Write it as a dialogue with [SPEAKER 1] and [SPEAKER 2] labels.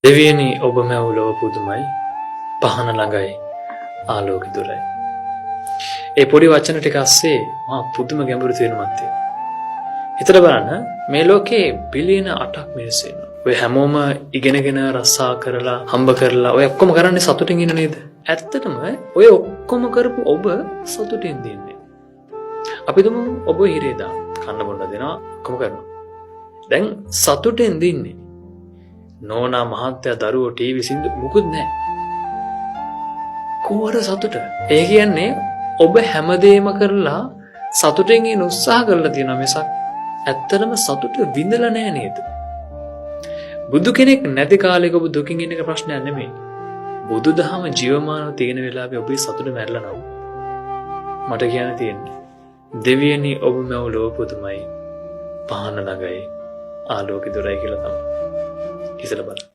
[SPEAKER 1] දෙවියනි ඔබ මැව් ලොව පුදුමයි පහන ළඟයි ආලෝක දුරයි. ඒ පොඩි වචන ටික අස්සේ මහා පුදුම ගැඹුරු තේරුමක් තියෙනවා. හිතලා බලන්න මේ ලෝකේ බිලියන 8ක් මිනිස්සු ඉන්නවා. ඔය හැමෝම ඉගෙනගෙන රස්සා කරලා හම්බ කරලා ඔය ඔක්කොම කරන්නේ සතුටින් ඉන්න නේද? ඇත්තටම ඔය ඔක්කොම කරපු ඔබ සතුටින් ඉන්නේ. අපි දුමු ඔබ හිරේ දාන කන්න බොන්න දෙනවා ඔක්කොම කරනවා. දැන් සතුටින් ඉන්නේ. නෝනා මහත්තයා දරුවෝ ටීවී සින්දු මුකුත් නැහැ. කොහොර සතුට? ඒ කියන්නේ ඔබ හැමදේම කරලා සතුටින් ඉන්න උත්සාහ කරලා තියෙනවා මිසක් ඇත්තටම සතුට විඳලා නැහැ නේද? බුදු කෙනෙක් නැති කාලෙක ඔබ දුකින් ඉන්න එක ප්‍රශ්නයක් නෙමෙයි. බුදුදහම ජීවමානව තියෙන වෙලාවේ ඔබේ සතුට මැරලා නැව. මට කියන්න තියෙන්නේ දෙවියනි ඔබ මැව ලොව පුදුමයි පහන ළඟයි ආලෝක දුරයි කියලා තමයි. ඉතල බලන්න.